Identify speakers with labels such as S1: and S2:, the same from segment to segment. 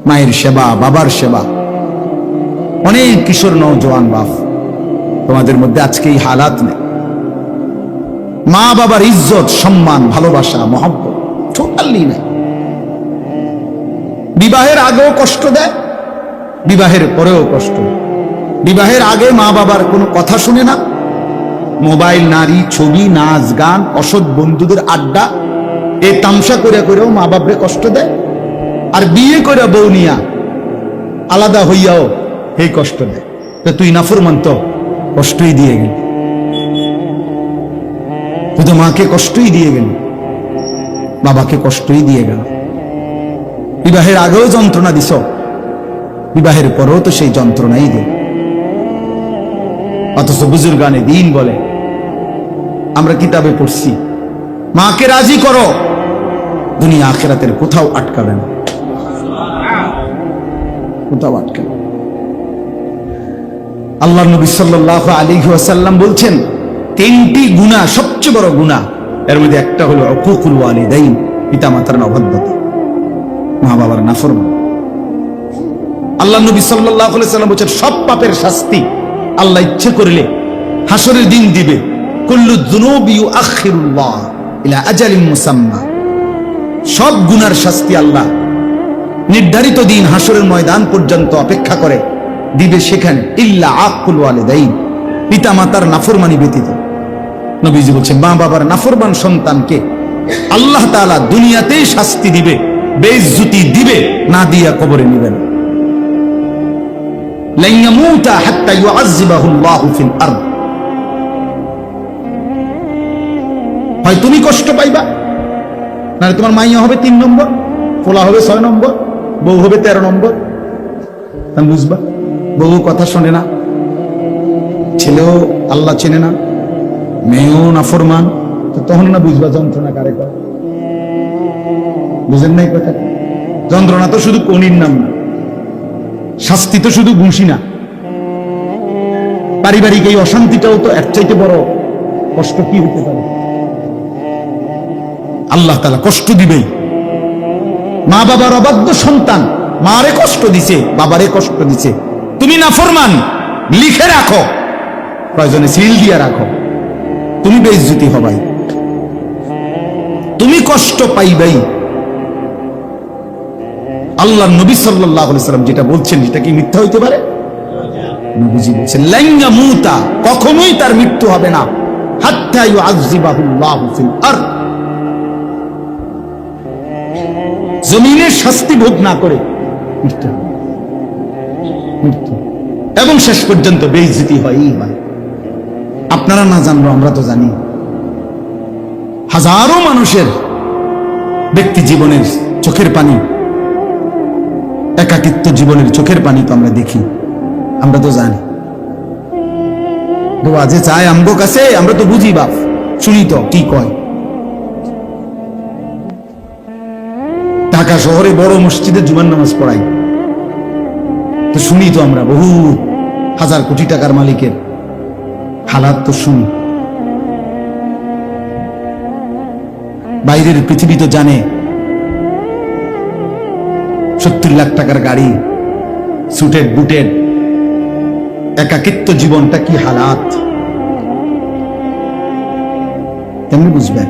S1: মায়ের সেবা, বাবার সেবা। অনেক কিশোর নওজোয়ান বাপ, তোমাদের মধ্যে আজকে এই হালাত নেই। মা বাবার ইজ্জত, সম্মান, ভালোবাসা, মহব্বত টোটালি নেই। বিবাহের আগেও কষ্ট দেয়, বিবাহের পরেও কষ্ট। বিবাহের আগে মা বাবার কোনো কথা শুনে না, মোবাইল, নারী, ছবি, নাচ, গান, অসৎ বন্ধুদের আড্ডা, এ তামসা করে করেও মা বাপরে কষ্ট দেয়। আর বিয়ে করে বউ নিয়া আলাদা হইয়াও এই কষ্ট দেয়। তো তুই নাফরমান, তো কষ্টই দিয়ে গেল, তুই তো মাকে কষ্টই দিয়ে গেল, বাবাকে কষ্টই দিয়ে গেল। বিবাহের আগেও যন্ত্রণা দিছ, বিবাহের পরেও তো সেই যন্ত্রণাই দিল। অথচ বুজুর্গানে দিন বলে, আমরা কিতাবে পড়ছি, মাকে রাজি করো, দুনিয়া আখিরাতের কোথাও আটকাবে না, কোথাও আটকাবে। আল্লাহ নবী সাল্লাল্লাহু আলাইহি ওয়াসাল্লাম বলছেন, তিনটি গুনাহ সবচেয়ে বড় গুনাহ, এর মধ্যে একটা হলো উকুকুল ওয়ালিদাইন, পিতামাতার অবাধ্যতা, মা বাবার নাফরমানি। আল্লাহ নবী সাল্লাল্লাহু আলাইহি ওয়াসাল্লাম বলেছেন, সব পাপের শাস্তি আল্লাহ ইচ্ছে করলে হাসরের দিন দিবে। কুল্লু যুনুবি ইউআখিরুল্লাহ ইলা আজালিন মুসাম্মা, সব গুনার শাস্তি আল্লাহ নির্ধারিত দিন হাসরের ময়দান পর্যন্ত অপেক্ষা করে দিবে, সেখানে ইল্লা আকুল ওয়ালিদাইন, পিতামাতার নাফরমানি ব্যতীত। নবীজি বলছেন, মা বাবার নাফরমান সন্তানকে আল্লাহ তাআলা দুনিয়াতেই শাস্তি দিবে, বেইজ্জতি দিবে, না দিয়া কবরে নিবেন। লান ইয়ামুতা হাত্তা ইউআযযিবাহুল্লাহু ফিল আরদ, হয় তুমি কষ্ট পাইবা, না তোমার মাইয়া হবে 3 নম্বর, পোলা হবে 6 নম্বর, বউ হবে 13 নম্বর। তুমি বুঝবা, বউ কথা শোনে না, ছেলেও আল্লাহ চেনে না, মেয়েও নাফরমান, তো তখন না বুঝবা যন্ত্রণা কারে কয়। বুঝেন নাই কথা? যন্ত্রণা তো শুধু কনির নাম না, শাস্তি তো শুধু ঘুষি না, পারিবারিক এই অশান্তিটাও তো এর চাইতে বড় কষ্ট কি হতে পারে? আল্লাহ তাআলা কষ্ট দিবেই। মা বাবার অবাধ্য সন্তান মারে কষ্ট দিছে, বাবারে কষ্ট দিছে, তুমি নাফরমান, লিখে রাখো, প্রয়োজনে সিল দিয়ে রাখো, তুমি বেইজ্জতি হবাই, তুমি কষ্ট পাইবাই। আল্লাহ নবী সাল্লাল্লাহু আলাইহি ওয়াসাল্লাম যেটা বলছেন, এটা কি মিথ্যা হইতে পারে? নবীজি বলেছেন, লান ইয়ামুতা, কখনোই তার মৃত্যু হবে না, হাত্তা ইউআযযিবাহুল্লাহু ফিল আরদ, জমিনের শাস্তি ভোগ না করে মৃত্যু, মৃত্যু, এবং শেষ পর্যন্ত বেইজ্জতি হয়ই হয়। আপনারা না জানলো আমরা তো জানি, হাজারো মানুষের ব্যক্তি জীবনের চোখের পানি, একাকিত্ব জীবনের চোখের পানি তো আমরা দেখি, আমরা তো জানি। দোয়া যে চায় আমগো কাছে, আমরা তো বুঝি বাপ, শুনি তো কি কয়। ঢাকা শহরে বড় মসজিদে জুমার নামাজ পড়াই, তো শুনি তো আমরা, বহু হাজার কোটি টাকার মালিকের হালাত তো শুনি। বাইরের পৃথিবী তো জানে 70 লাখ টাকার গাড়ি, সুটেড বুটেড, একাকিত্ব জীবনটা কি হালাত, তেমনি বুঝবেন।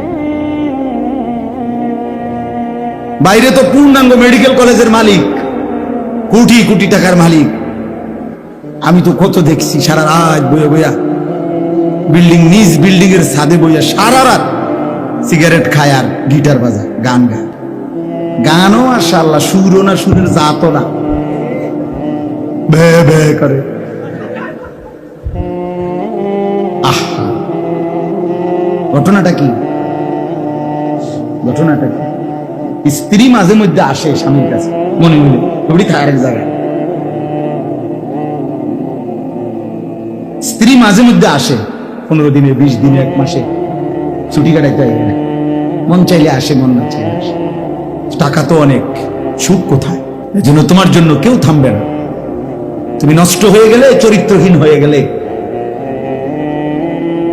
S1: বাইরে তো পূর্ণাঙ্গ মেডিকেল কলেজের মালিক, কোটি কোটি টাকার মালিক। আমি তো কত দেখছি সারা রাত বইয়া বইয়া, বিল্ডিং, নিজ বিল্ডিং এর ছাদে বইয়া সারা রাত সিগারেট খায় আর গিটার বাজা, গান গায়। গানও মাশাআল্লাহ, সুরও না, সুরের জাতও না, বে বে করে। আহা, ঘটনাটা কি? ঘটনাটা কি? স্ত্রী মাঝে মধ্যে আসে স্বামীর কাছে, মনে মনে ওই খায় এক জায়গায়। স্ত্রী মাঝে মধ্যে আসে 15 দিনে, 20 দিনে, 1 মাসে ছুটি কাটাইতে, মন চাইলে আসে, মন না চাইলে আসে। টাকা তো অনেক, সুখ কোথায়? এজন্য তোমার জন্য কেউ থামবে না। তুমি নষ্ট হয়ে গেলে, চরিত্রহীন হয়ে গেলে,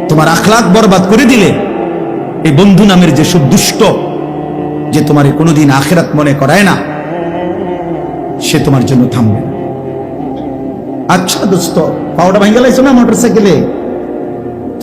S1: তোমার আখলাক বরবাদ করে দিলে, এই বন্ধু নামের যে সব দুষ্ট, যে তোমার কোনোদিন আখিরাত মনে করায় না, সে সে তোমার জন্য থামবে না। আচ্ছা দোস্ত, পাওয়াটা ভাঙ্গে লাইছো না মোটরসাইকেলে?